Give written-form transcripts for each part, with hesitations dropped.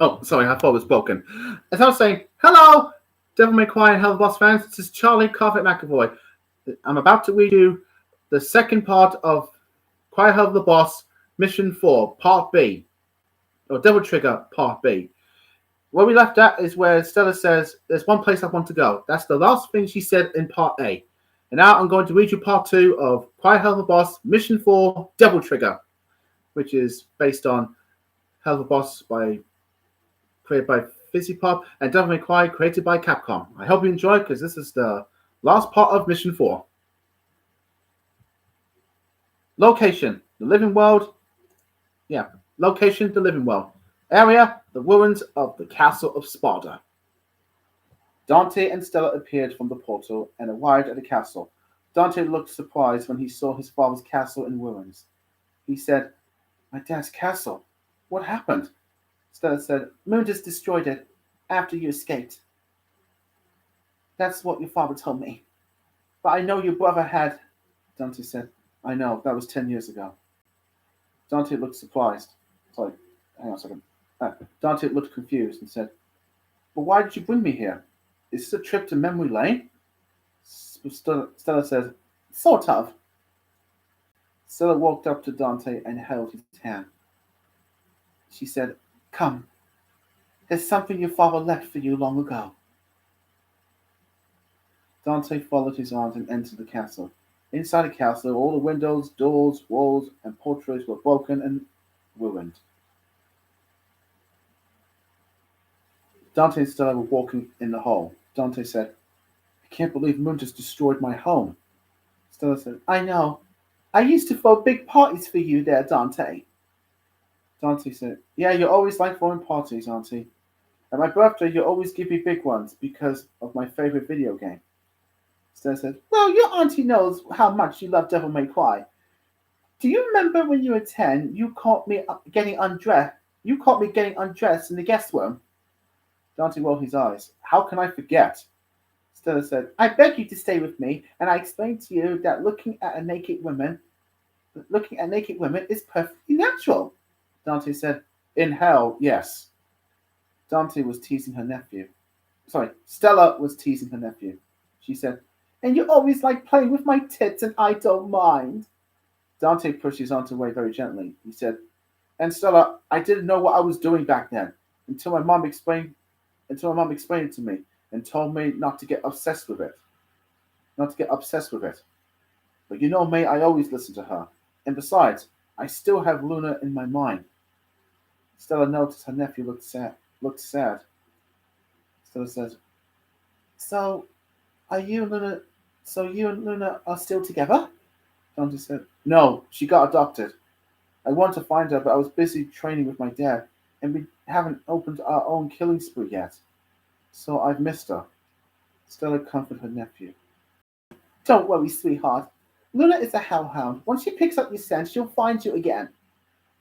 Oh, sorry, I thought it was broken. As I was saying, hello, Devil May Cry and Hell Boss fans. This is Charlie Carpet McAvoy. I'm about to read you the second part of Cry Hell the Boss Mission 4, Part B, or Devil Trigger Part B. Where we left at is where Stella says, there's one place I want to go. That's the last thing she said in Part A. And now I'm going to read you Part 2 of Cry Hell the Boss Mission 4, Devil Trigger, which is based on Hell the Boss created by VivziePop and Devil May Cry created by Capcom. I hope you enjoy because this is the last part of Mission 4. Location, the living world. Yeah, location, the living world. Area, the ruins of the Castle of Sparta. Dante and Stella appeared from the portal and arrived at the castle. Dante looked surprised when he saw his father's castle in ruins. He said, "My dad's castle? What happened?" Stella said, "Mundus destroyed it after you escaped." "That's what your father told me. But I know your brother had..." Dante said, "I know, that was 10 years ago." Dante looked surprised. Sorry, hang on a second. Dante looked confused and said, "But why did you bring me here? Is this a trip to Memory Lane?" Stella said, "Sort of." Stella walked up to Dante and held his hand. She said, "Come. There's something your father left for you long ago." Dante followed his aunt and entered the castle. Inside the castle, all the windows, doors, walls, and portraits were broken and ruined. Dante and Stella were walking in the hall. Dante said, "I can't believe Mundus destroyed my home." Stella said, "I know. I used to throw big parties for you there, Dante." Dante said, "Yeah, you always like throwing parties, Auntie. At my birthday, you always give me big ones because of my favorite video game." Stella said, "Well, your auntie knows how much you love Devil May Cry. Do you remember when you were 10, you caught me getting undressed? You caught me getting undressed in the guest room?" Dante rolled his eyes. "How can I forget?" Stella said, "I begged you to stay with me, and I explained to you that looking at naked women is perfectly natural." Dante said, "In hell, yes." Dante was teasing her nephew. Sorry, Stella was teasing her nephew. She said, "And you always like playing with my tits, and I don't mind." Dante pushed his aunt away very gently. He said, "And Stella, I didn't know what I was doing back then until my mom explained it to me and told me not to get obsessed with it. But you know me, I always listen to her. And besides, I still have Luna in my mind." Stella noticed her nephew looked sad. Stella said, "So, you and Luna are still together?" Dante said, "No, she got adopted. I wanted to find her, but I was busy training with my dad, and we haven't opened our own killing spree yet. So I've missed her." Stella comforted her nephew. "Don't worry, sweetheart. Luna is a hellhound. Once she picks up your scent, she'll find you again.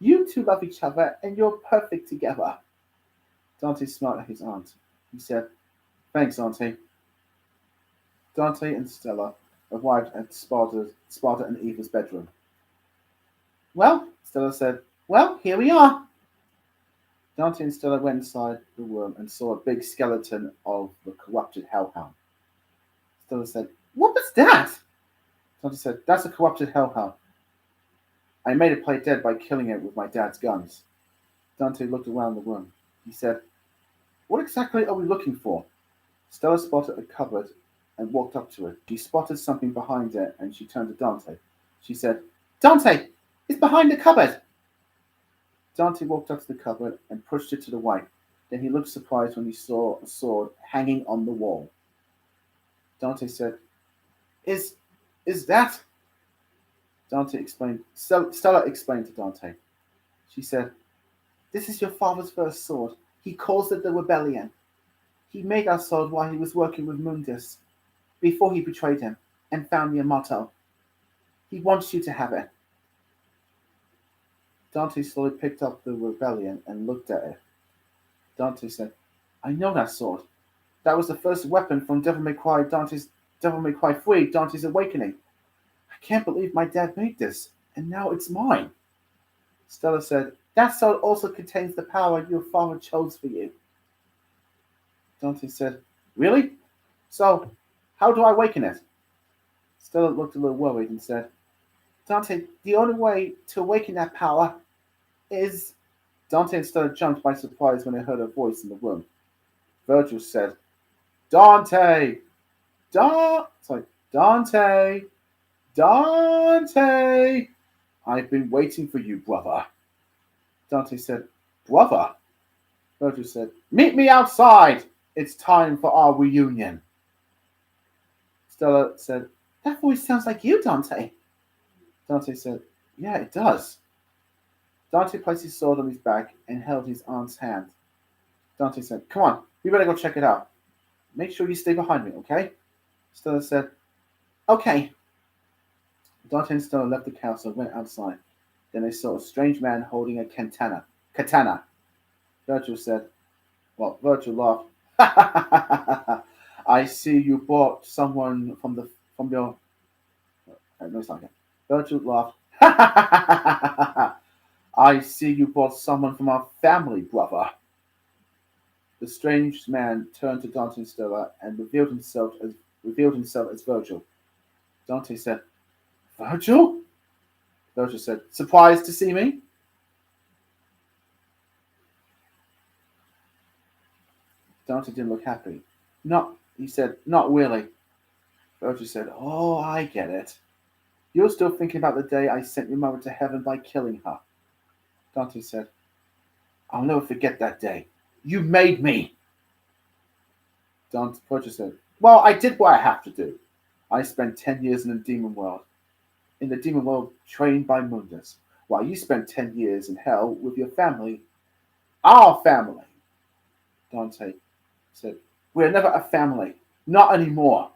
You two love each other, and you're perfect together." Dante smiled at his aunt. He said, "Thanks, Auntie." Dante and Stella arrived at Sparta and Eva's bedroom. "Well," Stella said, "well, here we are." Dante and Stella went inside the room and saw a big skeleton of the corrupted hellhound. Stella said, "What was that?" Dante said, "That's a corrupted hellhound. I made it play dead by killing it with my dad's guns." Dante looked around the room. He said, "What exactly are we looking for?" Stella spotted a cupboard and walked up to it. She spotted something behind it and she turned to Dante. She said, "Dante, it's behind the cupboard." Dante walked up to the cupboard and pushed it to the right. Then he looked surprised when he saw a sword hanging on the wall. Dante said, Is that?" Dante explained. Stella explained to Dante. She said, "This is your father's first sword. He calls it the Rebellion. He made our sword while he was working with Mundus, before he betrayed him and found Yamato. He wants you to have it." Dante slowly picked up the Rebellion and looked at it. Dante said, "I know that sword. That was the first weapon from Devil May Cry 3, Dante's Awakening. I can't believe my dad made this, and now it's mine." Stella said, That soul also contains the power your father chose for you. Dante said, Really? So, how do I awaken it? Stella looked a little worried and said, Dante, the only way to awaken that power is. Dante and Stella jumped by surprise when they heard a voice in the room. Virgil said, Dante! Dante! Dante! I've been waiting for you, brother. Dante said, Brother? Virgil said, Meet me outside! It's time for our reunion. Stella said, That voice sounds like you, Dante. Dante said, Yeah, it does. Dante placed his sword on his back and held his aunt's hand. Dante said, Come on, we better go check it out. Make sure you stay behind me, okay? Stella said, Okay. Dante and Stella left the castle and went outside. Then they saw a strange man holding a katana. Virgil laughed. I see you bought someone from your. No, it's not again. Virgil laughed. I see you brought someone from our family, brother. The strange man turned to Dante and Stella and revealed himself as Virgil. Dante said, Virgil? Virgil said, Surprised to see me? Dante didn't look happy. He said, Not really. Virgil said, Oh, I get it. You're still thinking about the day I sent your mother to heaven by killing her. Dante said, I'll never forget that day. You made me. Virgil said, Well, I did what I have to do. I spent 10 years in the demon world. In the demon world, trained by Mundus, while you spent 10 years in hell with your family. Our family. Dante said, We're never a family. Not anymore.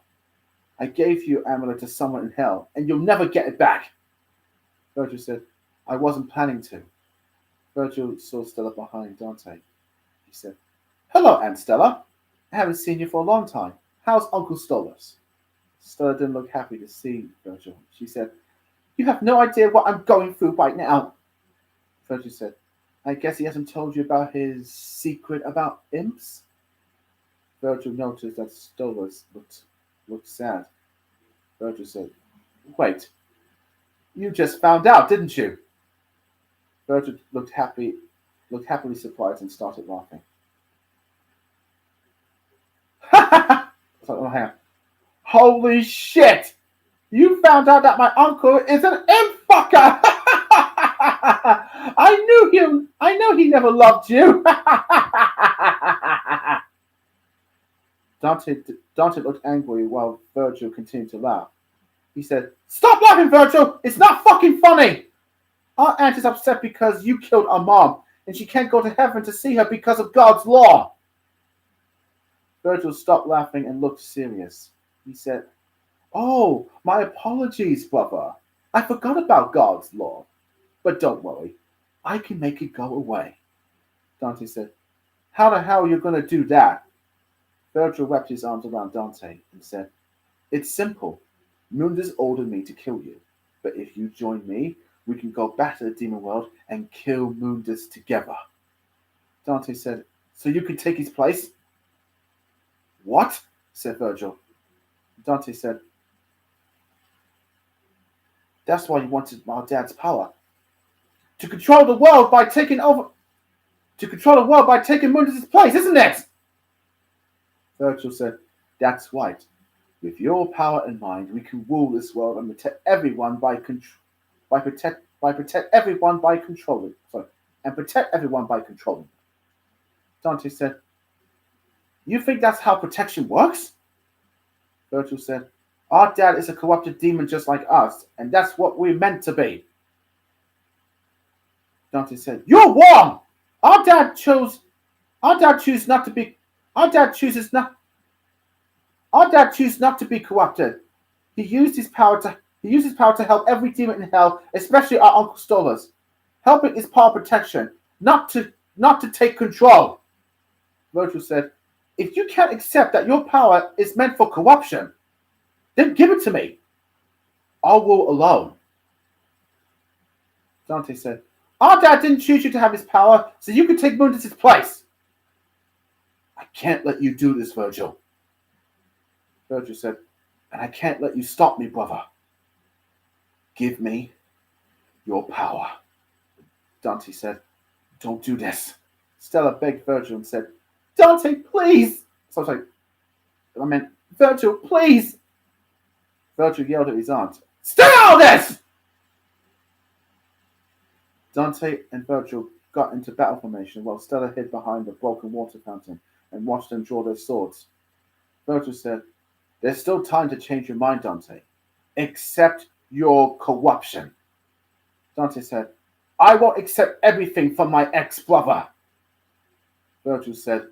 I gave your amulet to someone in hell, and you'll never get it back. Virgil said, I wasn't planning to. Virgil saw Stella behind Dante. He said, Hello, Aunt Stella. I haven't seen you for a long time. How's Uncle Stolas? Stella didn't look happy to see Virgil. She said, You have no idea what I'm going through right now. Virgil said, I guess he hasn't told you about his secret about imps? Virgil noticed that Stolas looked sad. Virgil said, Wait, you just found out, didn't you? Virgil looked happily surprised and started laughing. Oh, hang on. Holy shit! You found out that my uncle is an imp fucker! I know he never loved you! Dante looked angry while Virgil continued to laugh. He said, Stop laughing, Virgil! It's not fucking funny! Our aunt is upset because you killed our mom, and she can't go to heaven to see her because of God's law. Virgil stopped laughing and looked serious. He said, Oh, my apologies, brother. I forgot about God's law. But don't worry. I can make it go away. Dante said, How the hell are you going to do that? Virgil wrapped his arms around Dante and said, It's simple. Mundus ordered me to kill you. But if you join me, we can go back to the demon world and kill Mundus together. Dante said, So you could take his place? What? Said Virgil. Dante said, That's why you wanted my dad's power. To control the world by taking Mundus' place, isn't it? Virgil said, That's right. With your power in mind, we can rule this world and protect everyone by controlling. Dante said, You think that's how protection works? Virgil said, Our dad is a corrupted demon just like us, and that's what we're meant to be. Dante said, You're wrong! Our dad chooses not to be corrupted. He used his power to help every demon in hell, especially our Uncle Stolas. Helping is part of protection, not to take control. Virgil said, If you can't accept that your power is meant for corruption, then give it to me. I'll rule alone. Dante said, Our dad didn't choose you to have his power, so you could take Mundus' place. I can't let you do this, Virgil. Virgil said, and I can't let you stop me, brother. Give me your power. Dante said, don't do this. Stella begged Virgil and said, Dante, please. So I was like, I meant, Virgil, please. Virgil yelled at his aunt, stay out of this! Dante and Virgil got into battle formation while Stella hid behind the broken water fountain and watched them draw their swords. Virgil said, there's still time to change your mind, Dante. Accept your corruption. Dante said, I won't accept everything from my ex-brother. Virgil said,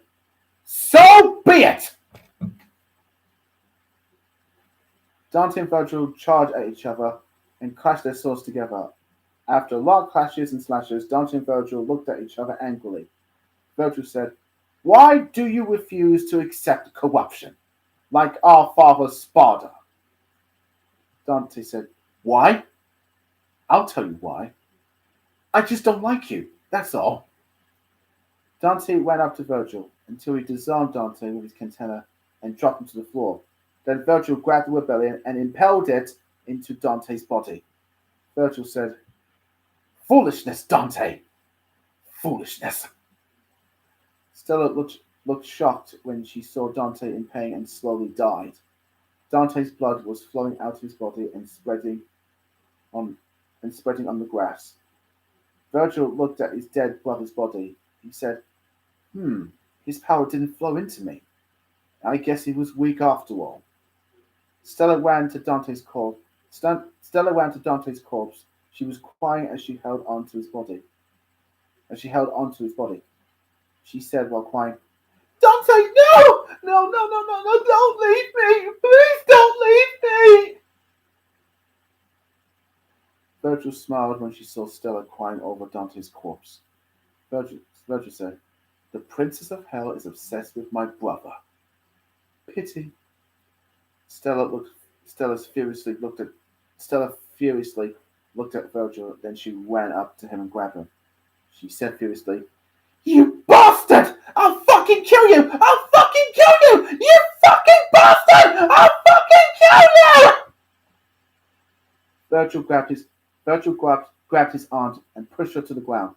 so be it! Dante and Virgil charged at each other and clashed their swords together. After a lot of clashes and slashes, Dante and Virgil looked at each other angrily. Virgil said, why do you refuse to accept corruption, like our father Sparta? Dante said, why? I'll tell you why. I just don't like you, that's all. Dante ran up to Virgil until he disarmed Dante with his katana and dropped him to the floor. Then Virgil grabbed the rebellion and impaled it into Dante's body. Virgil said, foolishness, Dante! Foolishness! Stella looked shocked when she saw Dante in pain and slowly died. Dante's blood was flowing out of his body and spreading on the grass. Virgil looked at his dead brother's body. He said, his power didn't flow into me. I guess he was weak after all. Stella ran to Dante's corpse. She was crying as she held onto his body. She said while crying, Dante, no! No, don't leave me! Please don't leave me! Virgil smiled when she saw Stella crying over Dante's corpse. Virgil said, the Princess of Hell is obsessed with my brother. Pity. Stella furiously looked at Virgil, then she ran up to him and grabbed him. She said furiously, you bastard! I'll fucking kill you! I'll fucking kill you! You fucking bastard! I'll fucking kill you! Virgil grabbed his aunt and pushed her to the ground.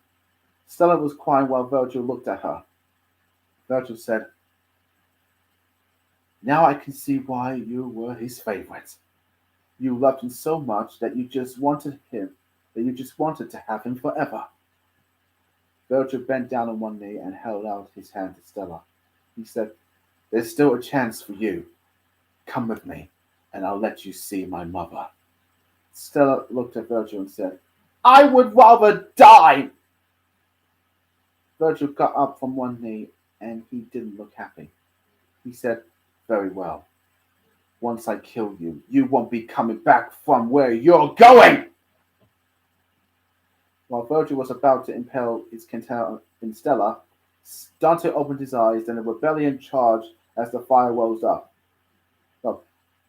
Stella was crying while Virgil looked at her. Virgil said, now I can see why you were his favorite. You loved him so much that you just wanted to have him forever. Virgil bent down on one knee and held out his hand to Stella. He said, there's still a chance for you. Come with me, and I'll let you see my mother. Stella looked at Virgil and said, I would rather die! Virgil got up from one knee, and he didn't look happy. He said, very well. Once I kill you, you won't be coming back from where you're going! While Virgil was about to impale his katana in Stella, Dante opened his eyes, and the rebellion charged as the fire rose up. No,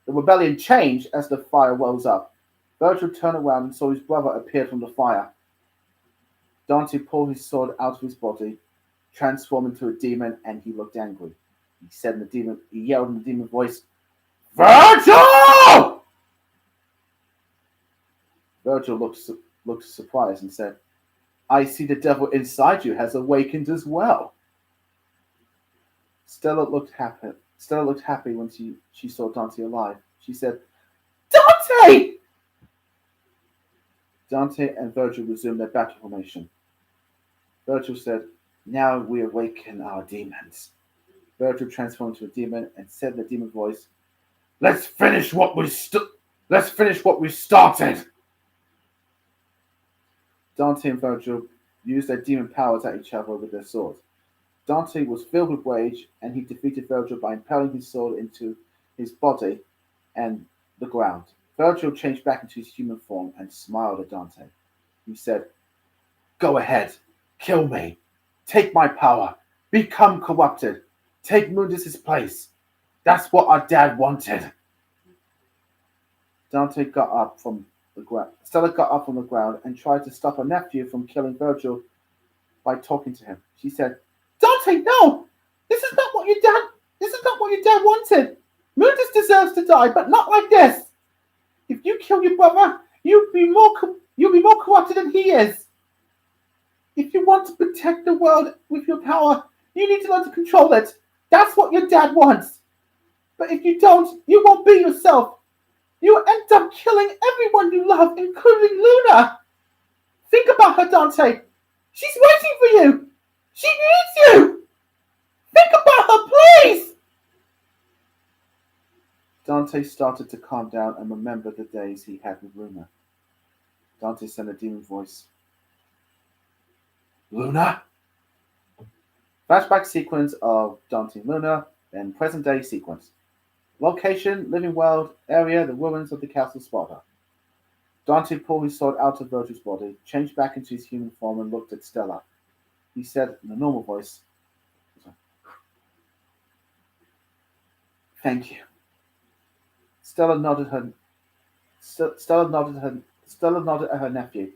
the rebellion changed as the fire rose up. Virgil turned around and saw his brother appear from the fire. Dante pulled his sword out of his body, transformed into a demon, and he looked angry. He yelled in the demon voice, Virgil! Virgil looked surprised and said, I see the devil inside you has awakened as well. Stella looked happy when she saw Dante alive. She said, Dante! Dante and Virgil resumed their battle formation. Virgil said, now we awaken our demons. Virgil transformed into a demon and said in the demon voice, Let's finish what we started. Dante and Virgil used their demon powers at each other with their swords. Dante was filled with rage, and he defeated Virgil by impaling his sword into his body and the ground. Virgil changed back into his human form and smiled at Dante. He said, Go ahead, kill me, take my power, become corrupted, take Mundus' place. That's what our dad wanted. Dante got up from the ground. Stella got up from the ground and tried to stop her nephew from killing Virgil by talking to him. She said, "Dante, no! This is not what your dad. This is not what your dad wanted. Mundus deserves to die, but not like this. If you kill your brother, you'll be more corrupted than he is. If you want to protect the world with your power, you need to learn to control it. That's what your dad wants. But if you don't, you won't be yourself. You'll end up killing everyone you love, including Luna. Think about her, Dante. She's waiting for you. She needs you. Think about her, please." Dante started to calm down and remember the days he had with Luna. Dante said in a demon voice, "Luna?" Flashback sequence of Dante and Luna, then present day sequence. Location, living world, area, the ruins of the castle Sparta. Dante pulled his sword out of Virgil's body, changed back into his human form, and looked at Stella. He said in a normal voice, "Thank you." Stella nodded at her nephew.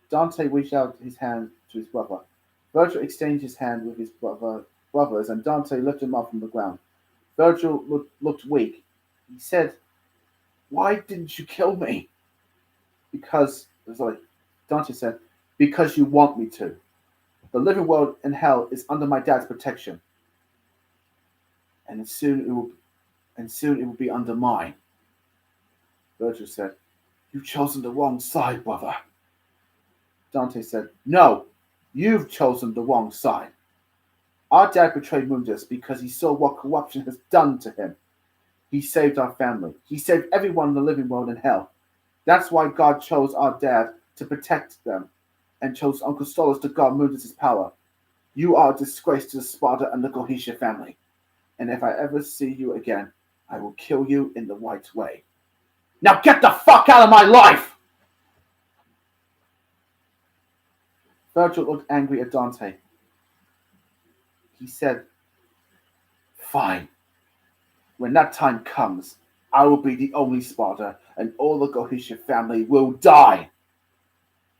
Dante reached out his hand to his brother. Virgil exchanged his hand with his brothers, and Dante lifted him up from the ground. Virgil looked weak. He said, "Why didn't you kill me?" Dante said, "Because you want me to. The living world and hell is under my dad's protection. And soon it will be under mine." Virgil said, "You've chosen the wrong side, brother." Dante said, "No, you've chosen the wrong side. Our dad betrayed Mundus because he saw what corruption has done to him. He saved our family. He saved everyone in the living world and hell. That's why God chose our dad to protect them and chose Uncle Stolas to guard Mundus' power. You are a disgrace to the Sparta and the Goetia family. And if I ever see you again, I will kill you in the right way. Now get the fuck out of my life!" Virgil looked angry at Dante. He said, "Fine. When that time comes, I will be the only Sparta, and all the Goetia family will die.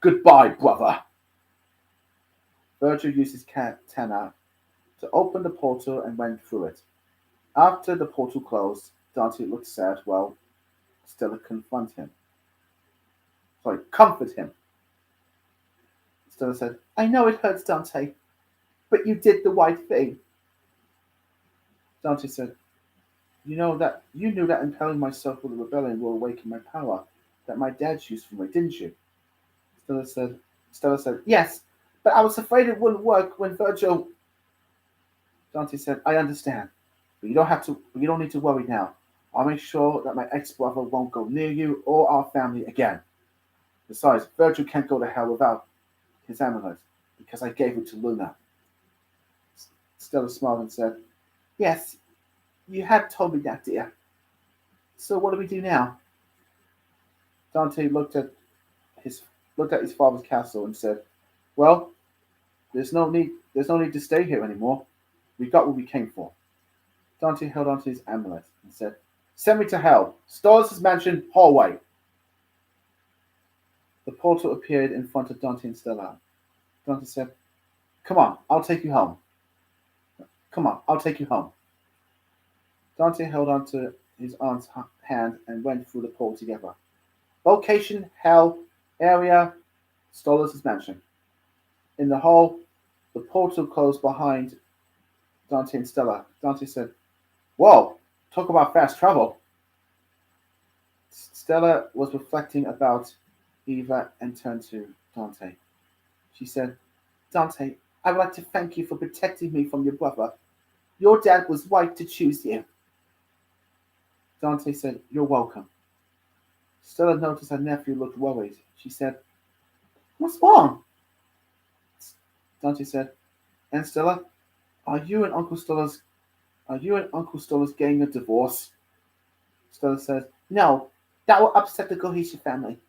Goodbye, brother." Virgil used his katana to open the portal and went through it. After the portal closed, Dante looked sad while Stella comfort him. Stella said, "I know it hurts, Dante, but you did the right thing." Dante said, you knew that impaling myself with a rebellion will awaken my power that my dad used for me, didn't you?" Stella said, "Yes, but I was afraid it wouldn't work when Virgil..." Dante said, "I understand, but you don't need to worry now. I'll make sure that my ex-brother won't go near you or our family again. Besides, Virgil can't go to hell without his amulet, because I gave it to Luna." Stella smiled and said, "Yes, you had told me that, dear. So what do we do now?" Dante looked at his father's castle and said, "Well, there's no need to stay here anymore. We got what we came for." Dante held onto his amulet and said, "Send me to hell. Stolas' mansion hallway." The portal appeared in front of Dante and Stella. Dante said, "Come on, I'll take you home." Dante held onto his aunt's hand and went through the portal together. Location, hell, area, Stolas' mansion. In the hall, the portal closed behind Dante and Stella. Dante said, "Whoa, talk about fast travel." Stella was reflecting about Eva and turned to Dante. She said, "Dante, I would like to thank you for protecting me from your brother. Your dad was right to choose you." Dante said, "You're welcome." Stella noticed her nephew looked worried. She said, "What's wrong?" Dante said, "And Stella, are you and Uncle Stolas getting a divorce?" Stella said, "No, that will upset the Goetia family.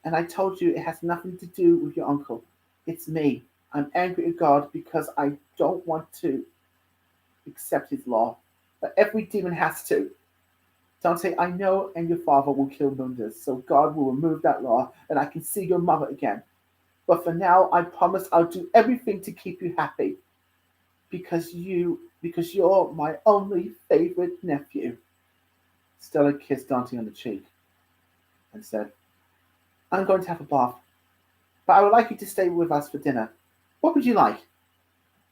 And I told you it has nothing to do with your uncle. It's me. I'm angry at God because I don't want to accept his law. But every demon has to." Dante, I know and your father will kill Mundus, so God will remove that law and I can see your mother again. But for now, I promise I'll do everything to keep you happy. Because you're my only favorite nephew. Stella kissed Dante on the cheek and said, I'm going to have a bath, but I would like you to stay with us for dinner. What would you like?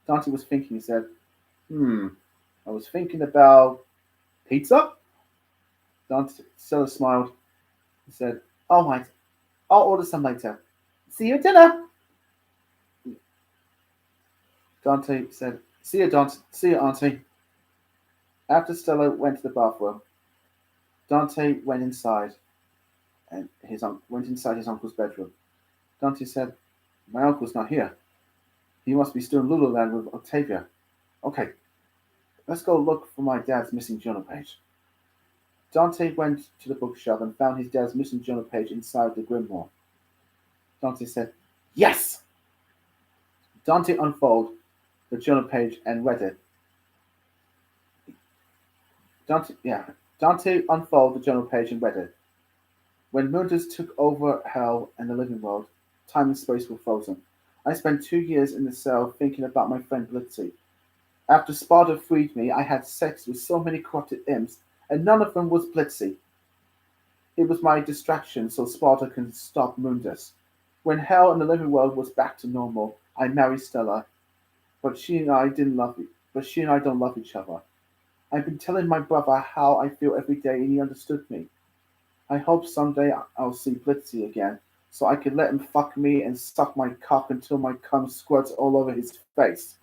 Dante was thinking and said, I was thinking about pizza? Stella smiled and said, all right, I'll order some later. See you at dinner. Dante said, see you, Dante. See you, Auntie. After Stella went to the bathroom, Dante went inside his uncle's bedroom. Dante said, my uncle's not here. He must be still in Lululand with Octavia. Okay, let's go look for my dad's missing journal page. Dante went to the bookshelf and found his dad's missing journal page inside the grimoire. Dante said, yes! Dante unfolded the journal page and read it. Dante unfolded the journal page and read it. When Murders took over hell and the living world, time and space were frozen. I spent 2 years in the cell thinking about my friend Blitzy. After Sparta freed me, I had sex with so many corrupted imps, and none of them was Blitzy. It was my distraction so Sparta can stop Mundus. When hell and the living world was back to normal, I married Stella, but she and I don't love each other. I've been telling my brother how I feel every day and he understood me. I hope someday I'll see Blitzy again, so I can let him fuck me and suck my cock until my cum squirts all over his face.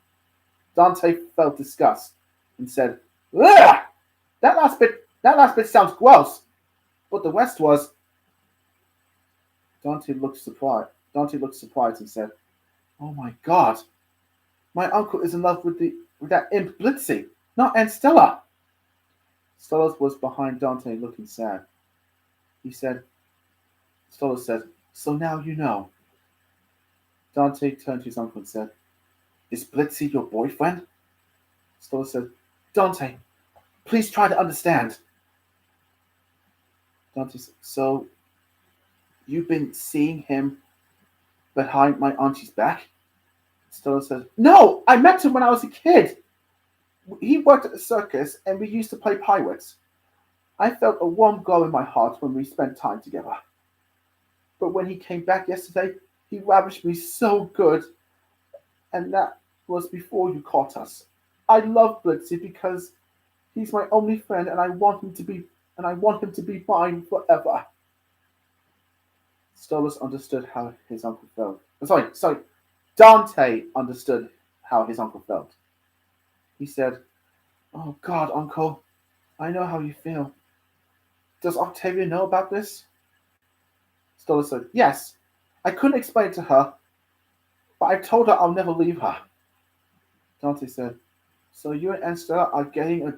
Dante felt disgust and said, ugh! That last bit sounds gross. But the rest was. Dante looked surprised and said, oh my God. My uncle is in love with that imp Blitzy, not Aunt Stella. Stella was behind Dante looking sad. Stella said, so now you know. Dante turned to his uncle and said, is Blitzy your boyfriend? Stella said, Dante, please try to understand. Dante said, so you've been seeing him behind my auntie's back? Stella said, no, I met him when I was a kid. He worked at the circus and we used to play pirates. I felt a warm glow in my heart when we spent time together. But when he came back yesterday, he ravished me so good. And that was before you caught us. I love Blitzy because he's my only friend and I want him to be mine forever. Stolas understood how his uncle felt. Sorry. Dante understood how his uncle felt. He said, oh God, Uncle, I know how you feel. Does Octavia know about this? Stolas said, yes. I couldn't explain it to her, but I've told her I'll never leave her. Dante said, so you and Stella are getting a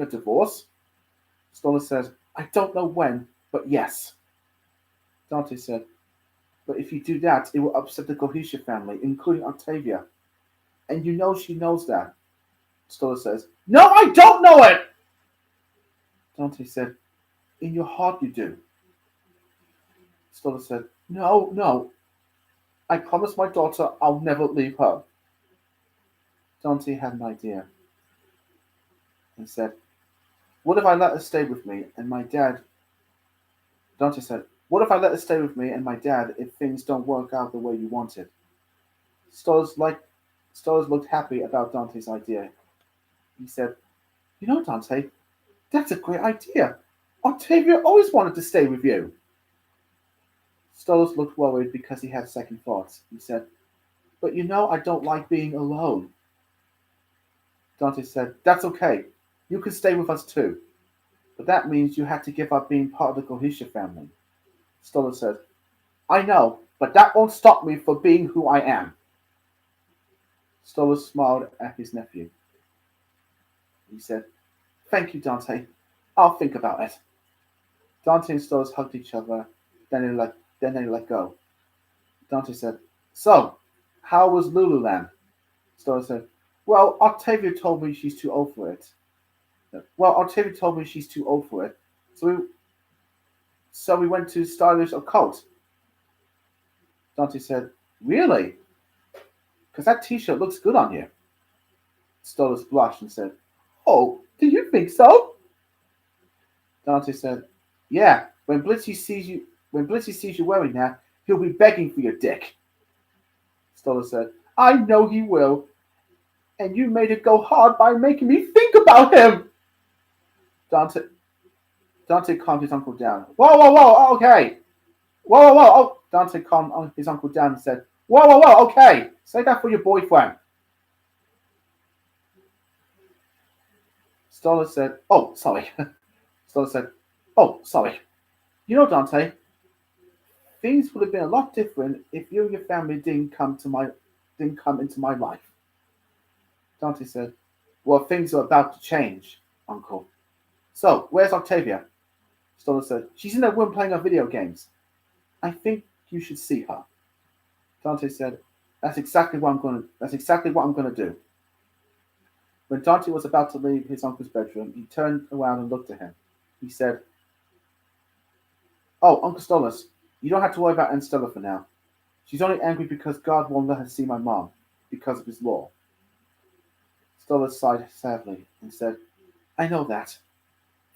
divorce? Stolas said, I don't know when, but yes. Dante said, but if you do that, it will upset the Gohisha family, including Octavia. And you know she knows that. Stolas says, no, I don't know it! Dante said, in your heart you do. Stolas said, no. I promised my daughter I'll never leave her. Dante had an idea and said, what if I let her stay with me and my dad? Dante said, what if I let her stay with me and my dad if things don't work out the way you wanted? Stolas looked happy about Dante's idea. He said, you know, Dante, that's a great idea. Octavia always wanted to stay with you. Stolas looked worried because he had second thoughts. He said, but you know I don't like being alone. Dante said, that's okay. You can stay with us too. But that means you had to give up being part of the Gohisha family. Stolas said, I know, but that won't stop me from being who I am. Stolas smiled at his nephew. He said, thank you, Dante. I'll think about it. Dante and Stolas hugged each other, then they let go. Dante said, so, how was Lululand? Stolas said, well, Octavia told me she's too old for it. Well, Octavia told me she's too old for it, so we went to Stylish Occult. Dante said, Really? Because that t-shirt looks good on you. Stolas blushed and said, Oh, do you think so? Dante said, Yeah, when Blitzy sees you wearing that, he'll be begging for your dick. Stolas said, I know he will, and you made it go hard by making me think about him. Dante Dante calmed his uncle down. Whoa, whoa, whoa, okay. Whoa, whoa, whoa. Oh. Dante calmed his uncle down and said, Whoa, whoa, whoa, okay. Say that for your boyfriend. Stolas said, Oh, sorry. Stolas said, Oh, sorry. You know, Dante, things would have been a lot different if you and your family didn't come into my life. Dante said, Well, things are about to change, Uncle. So, where's Octavia? Stolas said, She's in that room playing her video games. I think you should see her. Dante said, That's exactly what I'm gonna do. When Dante was about to leave his uncle's bedroom, he turned around and looked at him. He said, Oh, Uncle Stolas, you don't have to worry about Aunt Stella for now. She's only angry because God won't let her see my mom, because of his law. Stolas sighed sadly and said, I know that.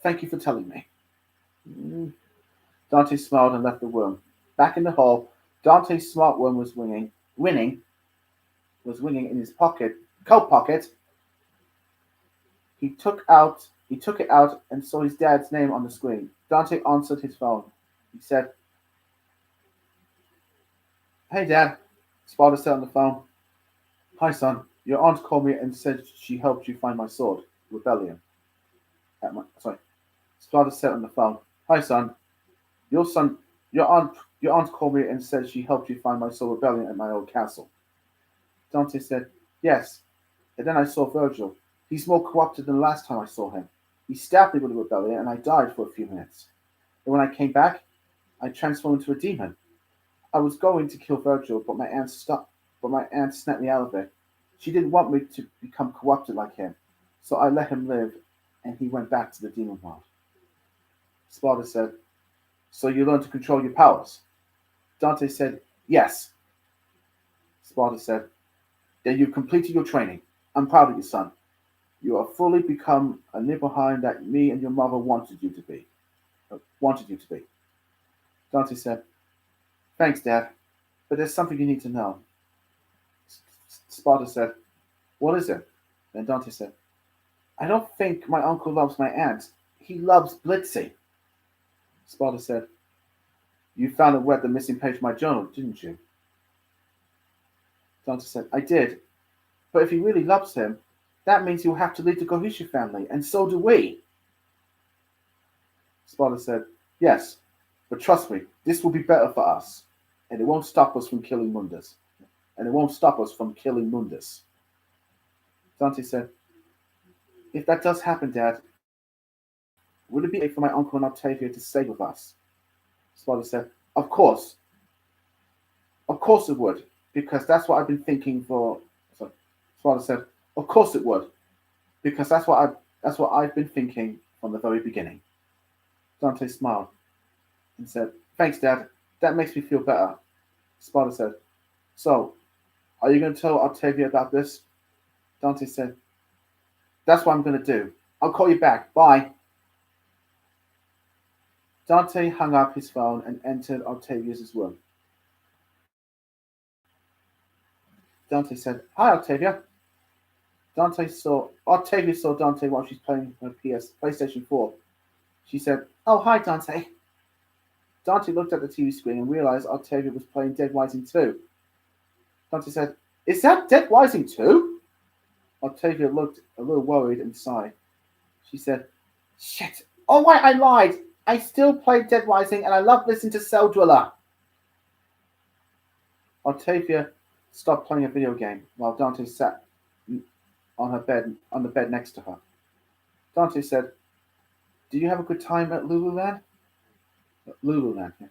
Thank you for telling me. Dante smiled and left the room. Back in the hall, Dante's smart worm was winning in his coat pocket. He took it out and saw his dad's name on the screen. Dante answered his phone. He said, Hey, Dad. Sparta said on the phone. Hi, son. Your aunt called me and said she helped you find my sword, Rebellion. Sparta said on the phone. Hi, son. Your son, your aunt called me and said she helped you find my sword, Rebellion, at my old castle. Dante said, Yes. And then I saw Virgil. He's more corrupted than the last time I saw him. He stabbed me with a rebellion, and I died for a few minutes. And when I came back, I transformed into a demon. I was going to kill Virgil, but my aunt snapped me out of it. She didn't want me to become corrupted like him, so I let him live, and he went back to the demon world. Sparta said, So you learned to control your powers? Dante said, Yes. Sparta said, Then you've completed your training. I'm proud of you, son. You have fully become a Nibelheim that me and your mother wanted you to be. Dante said, Thanks, Dad, but there's something you need to know. Sparta said, What is it? Then Dante said, I don't think my uncle loves my aunt. He loves Blitzy. Sparta said, You found and read the missing page of my journal, didn't you? Dante said, I did. But if he really loves him, that means he'll have to leave the Gohisha family, and so do we. Sparta said, Yes, but trust me, this will be better for us, and it won't stop us from killing Mundus. Dante said, If that does happen, Dad, would it be okay for my uncle and Octavia to stay with us? Sparta said, Of course. Of course it would, because that's what I've been thinking for... Sparta said, Of course it would, because that's what I've been thinking from the very beginning. Dante smiled and said, Thanks, Dad. That makes me feel better. Sparta said, So, are you going to tell Octavia about this? Dante said, That's what I'm going to do. I'll call you back. Bye. Dante hung up his phone and entered Octavia's room. Dante said, Hi, Octavia. Octavia saw Dante while she's playing her PlayStation 4. She said, Oh, hi, Dante. Dante looked at the TV screen and realized Octavia was playing Dead Rising 2. Dante said, Is that Dead Rising 2? Octavia looked a little worried and sighed. She said, Shit. Oh, wait, I lied. I still play Dead Rising and I love listening to Cell Dweller. Octavia stopped playing a video game while Dante sat on the bed next to her. Dante said, Did you have a good time at Lululand? Lululand, yeah.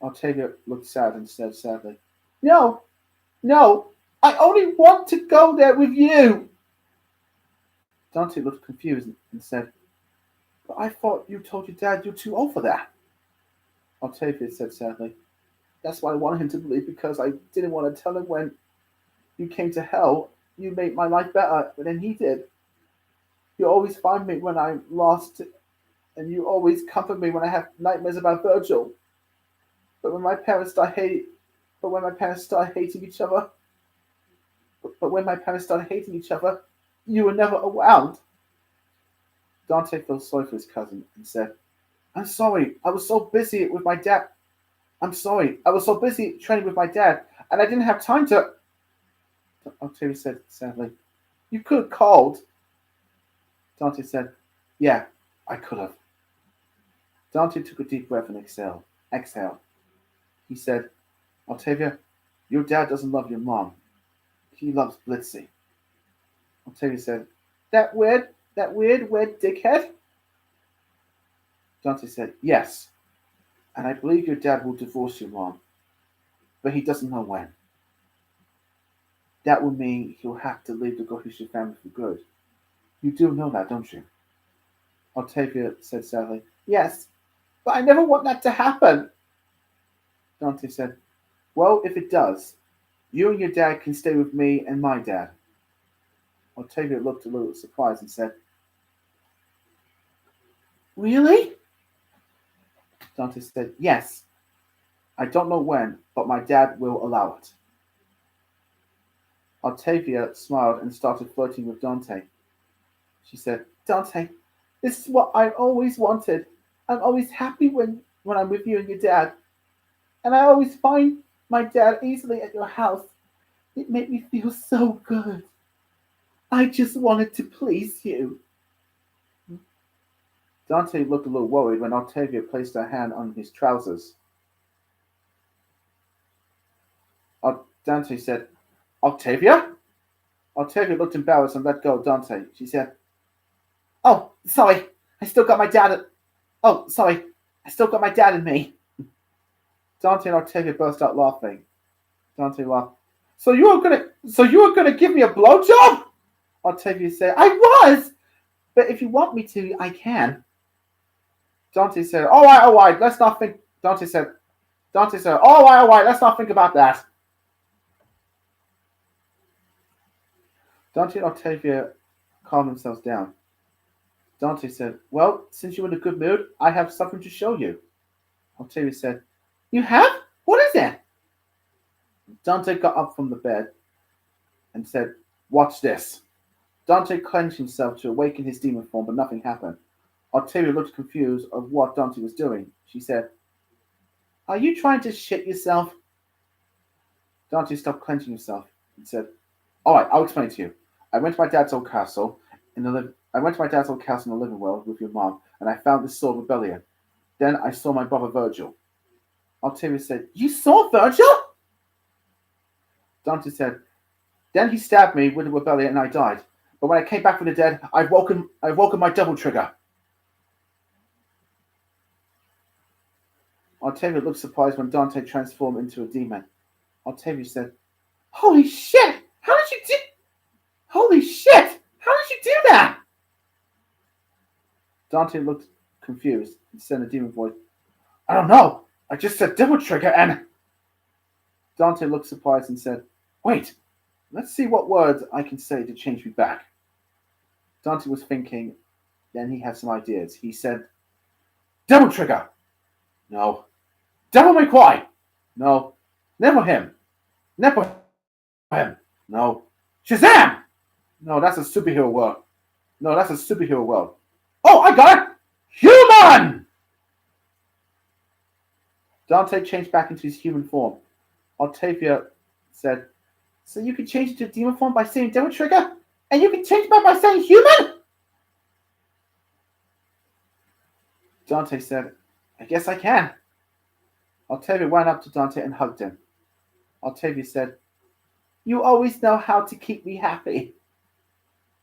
Octavia looked sad and said sadly, No, I only want to go there with you. Dante looked confused and said, "But I thought you told your dad you're too old for that." Octavia said sadly, "That's why I wanted him to believe, because I didn't want to tell him when you came to hell. You made my life better than he did. You always find me when I'm lost, and you always comfort me when I have nightmares about Virgil. But when my parents start hating, but when my parents start hating each other, but when my parents started hating each other, you were never around." Dante felt sorry for his cousin and said, "I'm sorry. I was so busy with my dad. I'm sorry. I was so busy training with my dad, and I didn't have time to." Octavia said sadly, "You could have called." Dante said, "Yeah, I could have." Dante took a deep breath and exhaled. He said, "Octavia, your dad doesn't love your mom. He loves Blitzy." Octavia said, That weird dickhead?" Dante said, "Yes, and I believe your dad will divorce your mom, but he doesn't know when. That would mean he'll have to leave the Gohisha family for good. You do know that, don't you?" Octavia said sadly, "Yes, but I never want that to happen." Dante said, "Well, if it does, you and your dad can stay with me and my dad." Octavia looked a little surprised and said, "Really?" Dante said, "Yes. I don't know when, but my dad will allow it." Octavia smiled and started flirting with Dante. She said, "Dante, this is what I always wanted. I'm always happy when I'm with you and your dad. And I always find my dad easily at your house. It made me feel so good. I just wanted to please you." Dante looked a little worried when Octavia placed her hand on his trousers. Dante said, "Octavia?" Octavia looked embarrassed and let go of Dante. She said, "Oh, sorry. I still got my dad. Oh, sorry. I still got my dad in me." Dante and Octavia burst out laughing. Dante laughed. So you were gonna give me a blowjob?" Octavia said, "I was, but if you want me to, I can." Dante said, all right, let's not think." Dante said, all right, let's not think about that." Dante and Octavia calmed themselves down. Dante said, "Well, since you're in a good mood, I have something to show you." Octavia said, "You have? What is it?" Dante got up from the bed and said, "Watch this." Dante clenched himself to awaken his demon form, but nothing happened. Octavia looked confused of what Dante was doing. She said, "Are you trying to shit yourself?" Dante stopped clenching himself and said, "All right, I'll explain to you. I went to my dad's old castle in the living world with your mom, and I found this sword rebellion. Then I saw my brother Virgil." Octavia said, "You saw Virgil?" Dante said, "Then he stabbed me with the rebellion and I died. But when I came back from the dead, I've woken my double trigger." Octavia looked surprised when Dante transformed into a demon. Octavia said, "Holy shit! How did you do? Holy shit! How did you do that?" Dante looked confused and said in a demon voice, "I don't know. I just said double trigger and..." Dante looked surprised and said, "Wait, let's see what words I can say to change me back." Dante was thinking, then he had some ideas. He said, "Double trigger. No. Devil May Cry. No. Never him. Never him. No. Shazam! No, that's a superhero world. No, that's a superhero world. Oh, I got it! Human!" Dante changed back into his human form. Octavia said, "So you can change into demon form by saying devil trigger? And you can change back by saying human?" Dante said, "I guess I can." Octavia ran up to Dante and hugged him. Octavia said, "You always know how to keep me happy."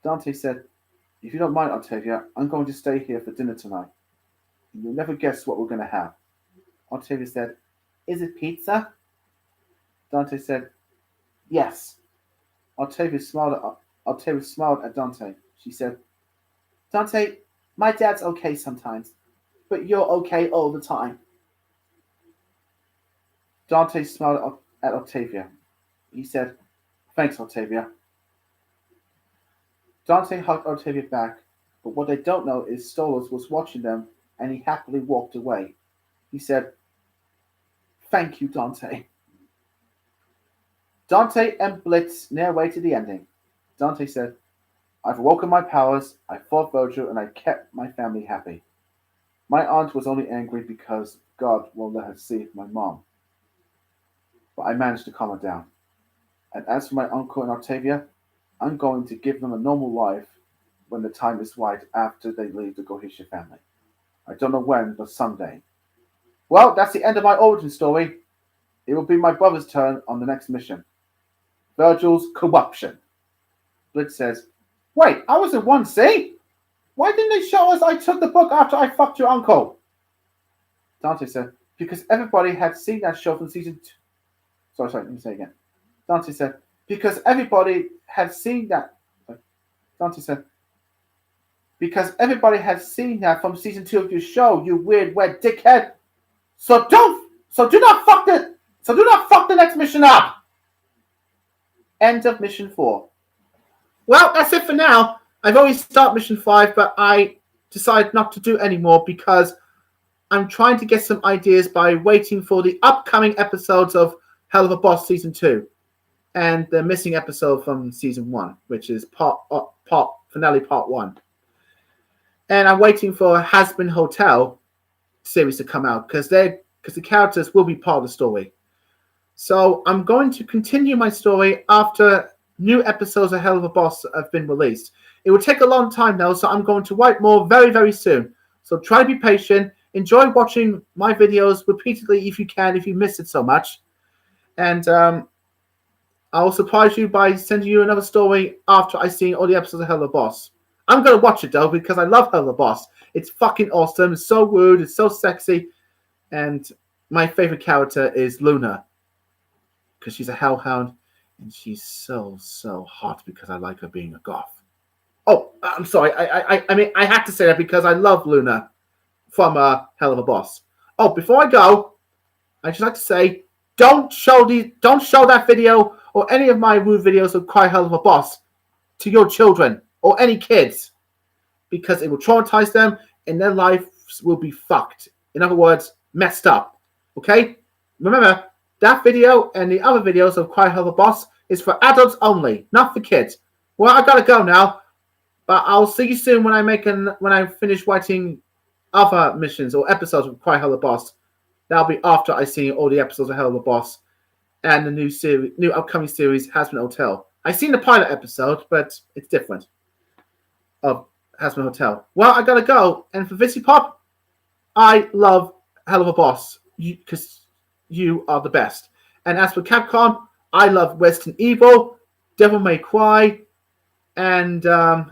Dante said, "If you don't mind, Octavia, I'm going to stay here for dinner tonight. And you'll never guess what we're going to have." Octavia said, "Is it pizza?" Dante said, "Yes." Octavia smiled at Dante. She said, Dante, my dad's okay sometimes, but you're okay all the time. Dante smiled at Octavia. He said, Thanks, Octavia. Dante hugged Octavia back, but what they don't know is Stolas was watching them and he happily walked away. He said, Thank you, Dante. Dante and Blitz near to the ending. Dante said, I've awoken my powers, I fought Virgil, and I kept my family happy. My aunt was only angry because God won't let her see my mom. But I managed to calm her down. And as for my uncle and Octavia, I'm going to give them a normal life when the time is right after they leave the Gohisha family. I don't know when, but someday. Well, that's the end of my origin story. It will be my brother's turn on the next mission. Virgil's corruption. Blitz says, Wait, I was in 1C? Why didn't they show us I took the book after I fucked your uncle? Dante said, Because everybody had seen that show from season 2. Sorry, let me say again. Dante said, Because everybody had seen that. Dante said, Because everybody had seen that from season 2 of your show, you weird wet dickhead. So do not fuck the next mission up. End of mission 4. Well, that's it for now. I've already started mission 5, but I decided not to do anymore because I'm trying to get some ideas by waiting for the upcoming episodes of Helluva Boss Season 2 and the missing episode from Season 1, which is finale part 1. And I'm waiting for Hazbin Hotel series to come out because the characters will be part of the story. So I'm going to continue my story after new episodes of Helluva Boss have been released. It will take a long time now, so I'm going to write more very, very soon. So try to be patient. Enjoy watching my videos repeatedly if you can, if you missed it so much. And I'll surprise you by sending you another story after I've seen all the episodes of Helluva Boss. I'm going to watch it, though, because I love Helluva Boss. It's fucking awesome. It's so rude. It's so sexy. And my favorite character is Luna, because she's a hellhound, and she's so, so hot because I like her being a goth. Oh, I'm sorry. I mean, I had to say that because I love Luna from Helluva Boss. Oh, before I go, I just like to say, don't show that video or any of my rude videos of Cry Helluva Boss to your children or any kids, because it will traumatize them and their lives will be fucked. In other words, messed up. Okay? Remember, that video and the other videos of Cry Helluva Boss is for adults only, not for kids. Well, I gotta go now, but I'll see you soon when I finish writing other missions or episodes of Cry Helluva Boss. That'll be after I see all the episodes of Helluva Boss and the new upcoming series Hazbin Hotel. I've seen the pilot episode, but it's different of Hazbin Hotel. Well, I gotta go, and for VivziePop, I love Helluva Boss because you are the best. And as for Capcom, I love Resident Evil, Devil May Cry, and Dead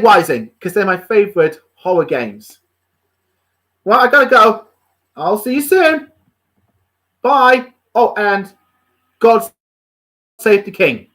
Rising, because they're my favorite horror games. Well, I gotta go. I'll see you soon. Bye. Oh, and God save the King.